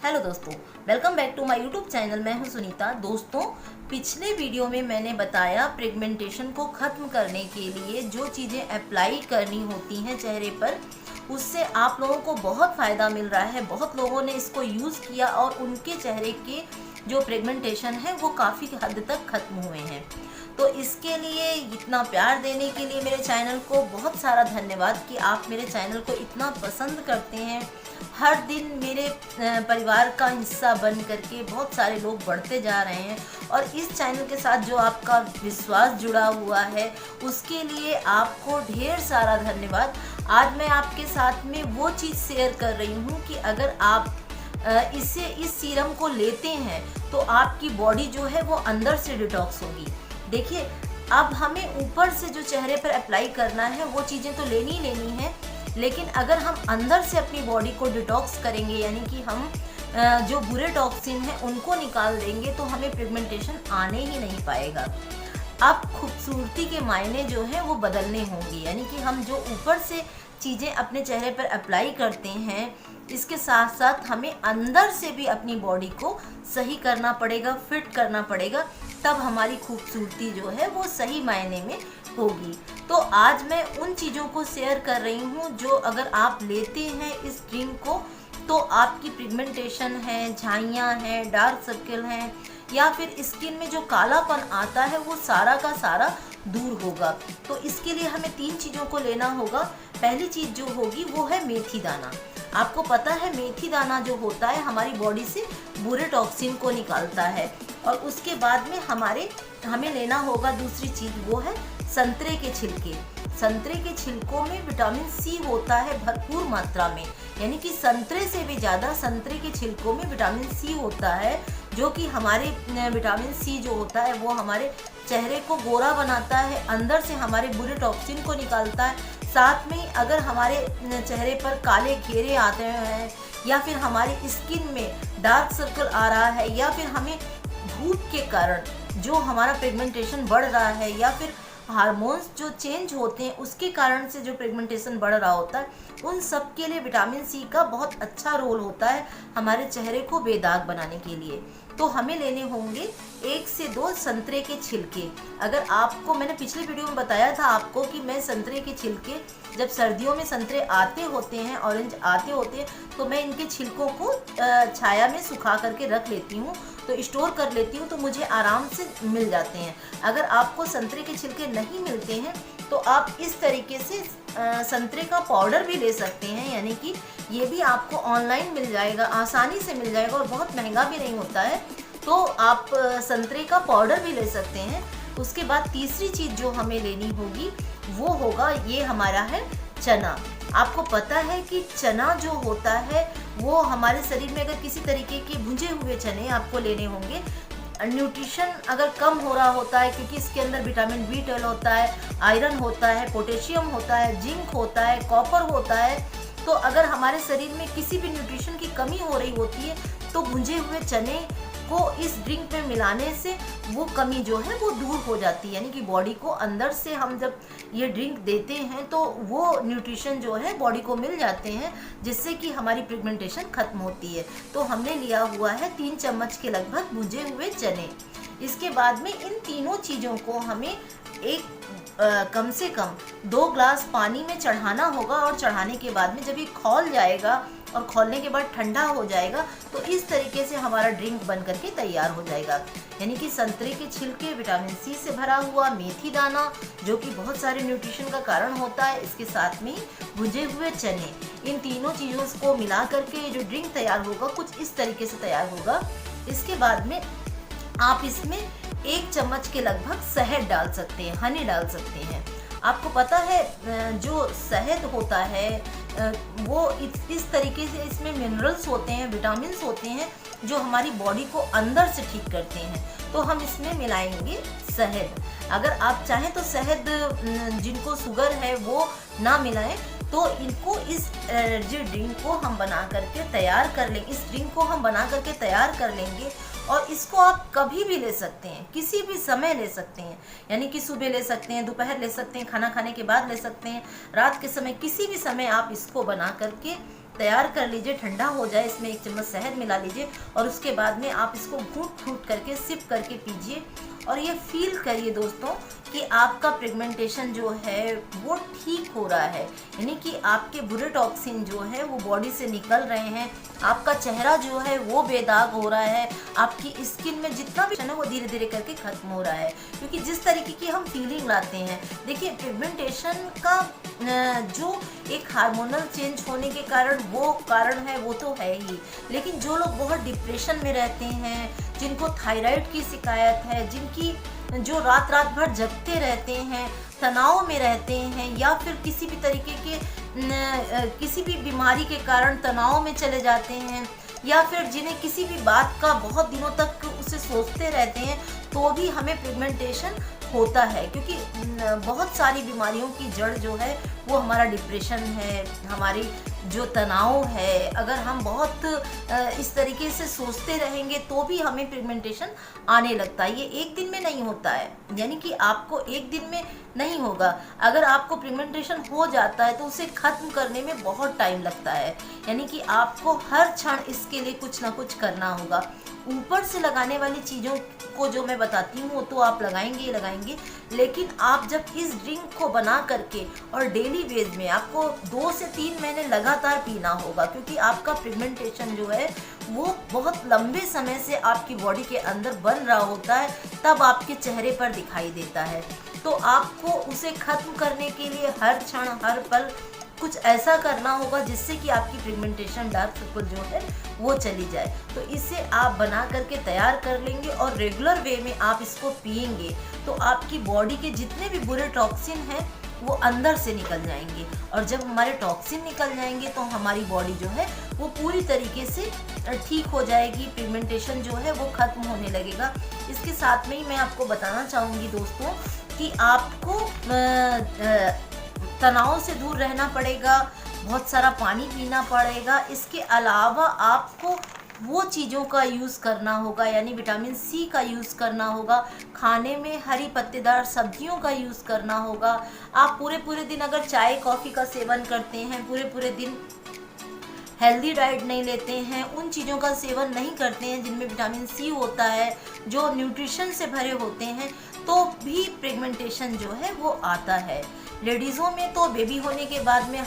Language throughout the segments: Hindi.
हेलो दोस्तों, welcome back to my YouTube channel. मैं हूं सुनीता। दोस्तों, पिछले वीडियो में मैंने बताया पिगमेंटेशन को ख़त्म करने के लिए जो चीज़ें अप्लाई करनी होती हैं चेहरे पर, उससे आप लोगों को बहुत फ़ायदा मिल रहा है। बहुत लोगों ने इसको यूज़ किया और उनके चेहरे के जो पिगमेंटेशन है वो काफ़ी हद तक ख़त्म हुए हैं। तो इसके लिए इतना प्यार देने के लिए मेरे चैनल को बहुत सारा धन्यवाद कि आप मेरे चैनल को इतना पसंद करते हैं। हर दिन मेरे परिवार का हिस्सा बन करके बहुत सारे लोग बढ़ते जा रहे हैं और इस चैनल के साथ जो आपका विश्वास जुड़ा हुआ है उसके लिए आपको ढेर सारा धन्यवाद। आज मैं आपके साथ में वो चीज़ शेयर कर रही हूँ कि अगर आप इस सीरम को लेते हैं तो आपकी बॉडी जो है वो अंदर से डिटॉक्स होगी। देखिए, अब हमें ऊपर से जो चेहरे पर अप्लाई करना है वो चीज़ें तो लेनी है, लेकिन अगर हम अंदर से अपनी बॉडी को डिटॉक्स करेंगे, यानी कि हम जो बुरे टॉक्सिन हैं उनको निकाल देंगे, तो हमें पिगमेंटेशन आने ही नहीं पाएगा। अब खूबसूरती के मायने जो हैं वो बदलने होंगे, यानी कि हम जो ऊपर से चीज़ें अपने चेहरे पर अप्लाई करते हैं इसके साथ साथ हमें अंदर से भी अपनी बॉडी को सही करना पड़ेगा, फिट करना पड़ेगा, तब हमारी खूबसूरती जो है वो सही मायने में होगी। तो आज मैं उन चीज़ों को शेयर कर रही हूँ जो अगर आप लेते हैं इस ड्रिंक को तो आपकी पिगमेंटेशन है, झाइयाँ हैं, डार्क सर्कल हैं या फिर स्किन में जो कालापन आता है वो सारा का सारा दूर होगा। तो इसके लिए हमें 3 चीज़ों को लेना होगा। पहली चीज़ जो होगी वो है मेथी दाना। आपको पता है मेथी दाना जो होता है हमारी बॉडी से बुरे टॉक्सिन को निकालता है। और उसके बाद में हमें लेना होगा दूसरी चीज़, वो है संतरे के छिलके। संतरे के छिलकों में विटामिन सी होता है भरपूर मात्रा में, यानी कि संतरे से भी ज़्यादा संतरे के छिलकों में विटामिन सी होता है, जो कि हमारे विटामिन सी जो होता है वो हमारे चेहरे को गोरा बनाता है, अंदर से हमारे बुरे टॉक्सिन को निकालता है। साथ में अगर हमारे चेहरे पर काले घेरे आते हैं या फिर हमारी स्किन में डार्क सर्कल आ रहा है या फिर हमें धूप के कारण जो हमारा पिगमेंटेशन बढ़ रहा है या फिर हार्मोन्स जो चेंज होते हैं उसके कारण से जो पिगमेंटेशन बढ़ रहा होता है, उन सब के लिए विटामिन सी का बहुत अच्छा रोल होता है हमारे चेहरे को बेदाग बनाने के लिए। तो हमें लेने होंगे 1 से 2 संतरे के छिलके। अगर आपको, मैंने पिछले वीडियो में बताया था आपको कि मैं संतरे के छिलके, जब सर्दियों में संतरे आते होते हैं, ऑरेंज आते होते हैं, तो मैं इनके छिलकों को छाया में सुखा करके रख लेती हूँ, तो स्टोर कर लेती हूँ, तो मुझे आराम से मिल जाते हैं। अगर आपको संतरे के छिलके नहीं मिलते हैं तो आप इस तरीके से संतरे का पाउडर भी ले सकते हैं, यानी कि ये भी आपको ऑनलाइन मिल जाएगा, आसानी से मिल जाएगा और बहुत महंगा भी नहीं होता है। तो आप संतरे का पाउडर भी ले सकते हैं। उसके बाद तीसरी चीज़ जो हमें लेनी होगी वो होगा, ये हमारा है चना। आपको पता है कि चना जो होता है वो हमारे शरीर में, अगर किसी तरीके के भुंजे हुए चने आपको लेने होंगे, न्यूट्रिशन अगर कम हो रहा होता है, क्योंकि इसके अंदर विटामिन B12 होता है, आयरन होता है, पोटेशियम होता है, जिंक होता है, कॉपर होता है, तो अगर हमारे शरीर में किसी भी न्यूट्रिशन की कमी हो रही होती है तो भुंजे हुए चने को इस ड्रिंक में मिलाने से वो कमी जो है वो दूर हो जाती है। यानी कि बॉडी को अंदर से हम जब ये ड्रिंक देते हैं तो वो न्यूट्रिशन जो है बॉडी को मिल जाते हैं, जिससे कि हमारी पिगमेंटेशन खत्म होती है। तो हमने लिया हुआ है 3 चम्मच के लगभग भुजे हुए चने। इसके बाद में इन तीनों चीज़ों को हमें कम से कम 2 ग्लास पानी में चढ़ाना होगा और चढ़ाने के बाद में जब ये खौल जाएगा और खौलने के बाद ठंडा हो जाएगा तो इस तरीके से हमारा ड्रिंक बन करके तैयार हो जाएगा। यानी कि संतरे के छिलके, विटामिन सी से भरा हुआ मेथी दाना जो कि बहुत सारे न्यूट्रिशन का कारण होता है, इसके साथ में भुजे हुए चने, इन तीनों चीज़ों को मिला करके जो ड्रिंक तैयार होगा कुछ इस तरीके से तैयार होगा। इसके बाद में आप इसमें 1 चम्मच के लगभग शहद डाल सकते हैं, हनी डाल सकते हैं। आपको पता है जो शहद होता है वो इस तरीके से इसमें मिनरल्स होते हैं, विटामिन्स होते हैं जो हमारी बॉडी को अंदर से ठीक करते हैं। तो हम इसमें मिलाएंगे शहद। अगर आप चाहें तो शहद जिनको शुगर है वो ना मिलाएं, तो इनको इस जो ड्रिंक को हम बना करके तैयार कर लेंगे, इस ड्रिंक को हम बना करके तैयार कर लेंगे और इसको आप कभी भी ले सकते हैं, किसी भी समय ले सकते हैं, यानी कि सुबह ले सकते हैं, दोपहर ले सकते हैं, खाना खाने के बाद ले सकते हैं, रात के समय, किसी भी समय आप इसको बना करके तैयार कर लीजिए, ठंडा हो जाए, इसमें 1 चम्मच शहद मिला लीजिए और उसके बाद में आप इसको घूट-घूट करके सिप करके पीजिए और ये फील करिए दोस्तों कि आपका पिगमेंटेशन जो है वो ठीक हो रहा है, यानी कि आपके बुरे टॉक्सिन जो है वो बॉडी से निकल रहे हैं, आपका चेहरा जो है वो बेदाग हो रहा है, आपकी स्किन में जितना भी है ना वो धीरे धीरे करके खत्म हो रहा है। क्योंकि जिस तरीके की हम फीलिंग लाते हैं, देखिए पिगमेंटेशन का जो एक हार्मोनल चेंज होने के कारण वो कारण है वो तो है ही, लेकिन जो लोग बहुत डिप्रेशन में रहते हैं, जिनको थायराइड की शिकायत है, जिनकी जो रात रात भर जगते रहते हैं, तनाव में रहते हैं, या फिर किसी भी तरीके के किसी भी बीमारी के कारण तनाव में चले जाते हैं, या फिर जिन्हें किसी भी बात का बहुत दिनों तक उसे सोचते रहते हैं, तो भी हमें पिगमेंटेशन होता है। क्योंकि बहुत सारी बीमारियों की जड़ जो है वो हमारा डिप्रेशन है, हमारी जो तनाव है। अगर हम बहुत इस तरीके से सोचते रहेंगे तो भी हमें पिगमेंटेशन आने लगता है। ये एक दिन में नहीं होता है, यानी कि आपको एक दिन में नहीं होगा। अगर आपको पिगमेंटेशन हो जाता है तो उसे ख़त्म करने में बहुत टाइम लगता है, यानी कि आपको हर क्षण इसके लिए कुछ ना कुछ करना होगा। ऊपर से लगाने वाली चीज़ों को जो मैं बताती हूँ वो तो आप लगाएंगे ही लगाएंगे, लेकिन आप जब इस ड्रिंक को बना करके और डेली बेस में आपको 2 से 3 महीने लगातार पीना होगा, क्योंकि आपका पिगमेंटेशन जो है वो बहुत लंबे समय से आपकी बॉडी के अंदर बन रहा होता है, तब आपके चेहरे पर दिखाई देता है। तो आपको उसे ख़त्म करने के लिए हर क्षण हर पल कुछ ऐसा करना होगा जिससे कि आपकी पिगमेंटेशन डार्क सर्कल जो है वो चली जाए। तो इसे आप बना करके तैयार कर लेंगे और रेगुलर वे में आप इसको पिएंगे तो आपकी बॉडी के जितने भी बुरे टॉक्सिन हैं वो अंदर से निकल जाएंगे, और जब हमारे टॉक्सिन निकल जाएंगे तो हमारी बॉडी जो है वो पूरी तरीके से ठीक हो जाएगी, पिगमेंटेशन जो है वो ख़त्म होने लगेगा। इसके साथ में ही मैं आपको बताना चाहूँगी दोस्तों कि आपको तनाव से दूर रहना पड़ेगा, बहुत सारा पानी पीना पड़ेगा। इसके अलावा आपको वो चीज़ों का यूज़ करना होगा, यानी विटामिन सी का यूज़ करना होगा, खाने में हरी पत्तेदार सब्जियों का यूज़ करना होगा। आप पूरे पूरे दिन अगर चाय कॉफ़ी का सेवन करते हैं, पूरे पूरे दिन हेल्दी डाइट नहीं लेते हैं, उन चीज़ों का सेवन नहीं करते हैं जिनमें विटामिन सी होता है, जो न्यूट्रिशन से भरे होते हैं, तो भी पिगमेंटेशन जो है वो आता है। लेडीज़ों में तो बेबी होने के बाद में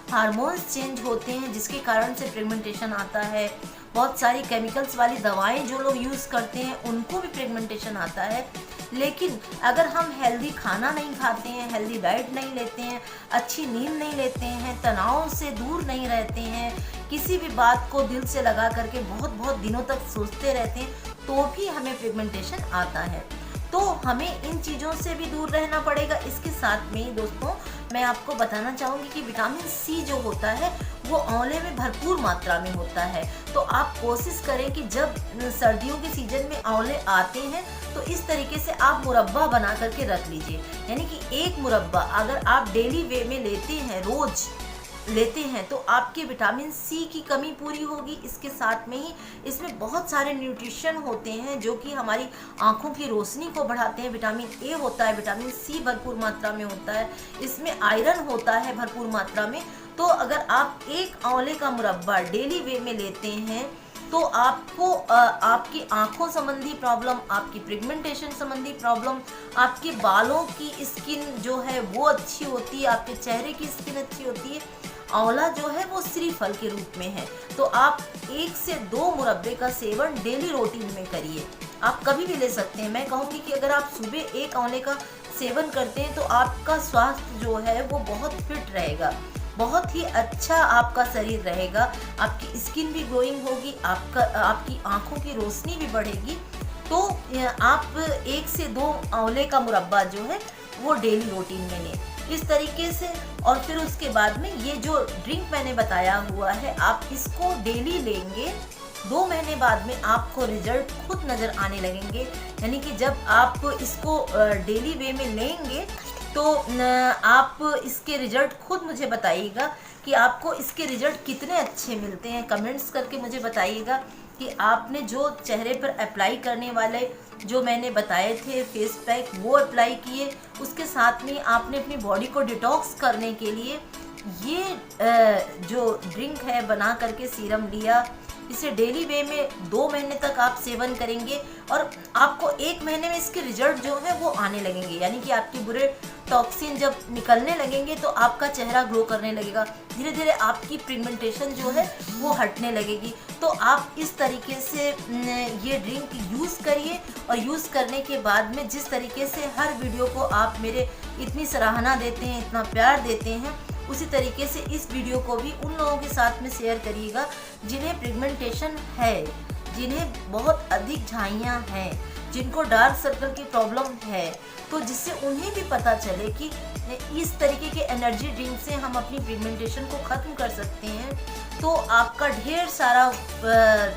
हार्मोन्स चेंज होते हैं जिसके कारण से पिगमेंटेशन आता है। बहुत सारी केमिकल्स वाली दवाएं जो लोग यूज़ करते हैं उनको भी पिगमेंटेशन आता है। लेकिन अगर हम हेल्दी खाना नहीं खाते हैं, हेल्दी डाइट नहीं लेते हैं, अच्छी नींद नहीं लेते हैं, तनाव से दूर नहीं रहते हैं, किसी भी बात को दिल से लगा करके बहुत बहुत दिनों तक सोचते रहते हैं, तो भी हमें पिगमेंटेशन आता है। तो हमें इन चीज़ों से भी दूर रहना पड़ेगा। इसके साथ में ही दोस्तों मैं आपको बताना चाहूँगी कि विटामिन सी जो होता है वो आंवले में भरपूर मात्रा में होता है। तो आप कोशिश करें कि जब सर्दियों के सीजन में आंवले आते हैं तो इस तरीके से आप मुरब्बा बना करके रख लीजिए, यानी कि एक मुरब्बा अगर आप डेली वे में लेते हैं, रोज़ लेते हैं, तो आपके विटामिन सी की कमी पूरी होगी। इसके साथ में ही इसमें बहुत सारे न्यूट्रिशन होते हैं जो कि हमारी आँखों की रोशनी को बढ़ाते हैं। विटामिन ए होता है, विटामिन सी भरपूर मात्रा में होता है, इसमें आयरन होता है भरपूर मात्रा में। तो अगर आप एक आंवले का मुरब्बा डेली वे में लेते हैं तो आपको आपकी आँखों संबंधी प्रॉब्लम, आपकी पिगमेंटेशन संबंधी प्रॉब्लम, आपके बालों की स्किन जो है वो अच्छी होती है, आपके चेहरे की स्किन अच्छी होती है। आंवला जो है वो श्रीफल के रूप में है। तो आप 1 से 2 मुरब्बे का सेवन डेली रूटीन में करिए। आप कभी भी ले सकते हैं। मैं कहूँगी कि अगर आप सुबह एक आंवले का सेवन करते हैं तो आपका स्वास्थ्य जो है वो बहुत फिट रहेगा, बहुत ही अच्छा आपका शरीर रहेगा, आपकी स्किन भी ग्लोइंग होगी, आपकी आँखों की रोशनी भी बढ़ेगी। तो आप 1 से 2 आंवले का मुरब्बा जो है वो डेली रूटीन में लें इस तरीके से। और फिर उसके बाद में ये जो ड्रिंक मैंने बताया हुआ है आप इसको डेली लेंगे, 2 महीने बाद में आपको रिजल्ट खुद नज़र आने लगेंगे। यानी कि जब आप इसको डेली वे में लेंगे तो आप इसके रिजल्ट खुद मुझे बताइएगा कि आपको इसके रिजल्ट कितने अच्छे मिलते हैं। कमेंट्स करके मुझे बताइएगा कि आपने जो चेहरे पर अप्लाई करने वाले जो मैंने बताए थे फेस पैक वो अप्लाई किए, उसके साथ में आपने अपनी बॉडी को डिटॉक्स करने के लिए ये जो ड्रिंक है बना करके सीरम लिया, इसे डेली वे में 2 महीने तक आप सेवन करेंगे और आपको 1 महीने में इसके रिजल्ट जो है वो आने लगेंगे। यानी कि आपके बुरे टॉक्सिन जब निकलने लगेंगे तो आपका चेहरा ग्लो करने लगेगा, धीरे धीरे आपकी पिगमेंटेशन जो है वो हटने लगेगी। तो आप इस तरीके से ये ड्रिंक यूज़ करिए और यूज़ करने के बाद में जिस तरीके से हर वीडियो को आप मेरे इतनी सराहना देते हैं, इतना प्यार देते हैं, उसी तरीके से इस वीडियो को भी उन लोगों के साथ में शेयर करिएगा जिन्हें पिगमेंटेशन है, जिन्हें बहुत अधिक झाइयाँ हैं, जिनको डार्क सर्कल की प्रॉब्लम है, तो जिससे उन्हें भी पता चले कि इस तरीके के एनर्जी ड्रिंक से हम अपनी पिगमेंटेशन को ख़त्म कर सकते हैं। तो आपका ढेर सारा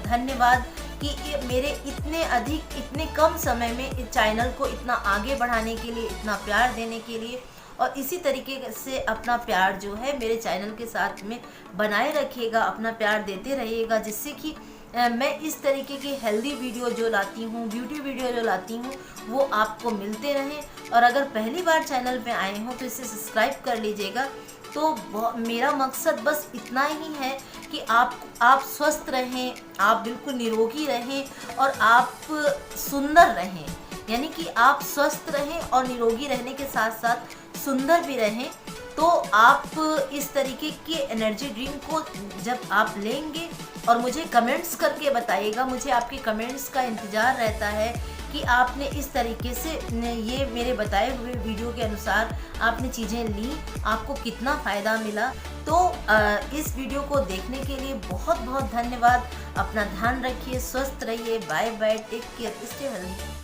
धन्यवाद कि मेरे इतने कम समय में इस चैनल को इतना आगे बढ़ाने के लिए, इतना प्यार देने के लिए, और इसी तरीके से अपना प्यार जो है मेरे चैनल के साथ में बनाए रखिएगा, अपना प्यार देते रहिएगा, जिससे कि मैं इस तरीके की हेल्दी वीडियो जो लाती हूँ, ब्यूटी वीडियो जो लाती हूँ, वो आपको मिलते रहें। और अगर पहली बार चैनल पे आए हो तो इसे सब्सक्राइब कर लीजिएगा। तो मेरा मकसद बस इतना ही है कि आप स्वस्थ रहें, आप बिल्कुल निरोगी रहें और आप सुंदर रहें। यानी कि आप स्वस्थ रहें और निरोगी रहने के साथ साथ सुंदर भी रहें। तो आप इस तरीके के एनर्जी ड्रिंक को जब आप लेंगे और मुझे कमेंट्स करके बताइएगा, मुझे आपके कमेंट्स का इंतज़ार रहता है कि आपने इस तरीके से ये मेरे बताए हुए वीडियो के अनुसार आपने चीज़ें ली, आपको कितना फ़ायदा मिला। तो इस वीडियो को देखने के लिए बहुत बहुत धन्यवाद। अपना ध्यान रखिए, स्वस्थ रहिए, bye bye, take care, stay healthy.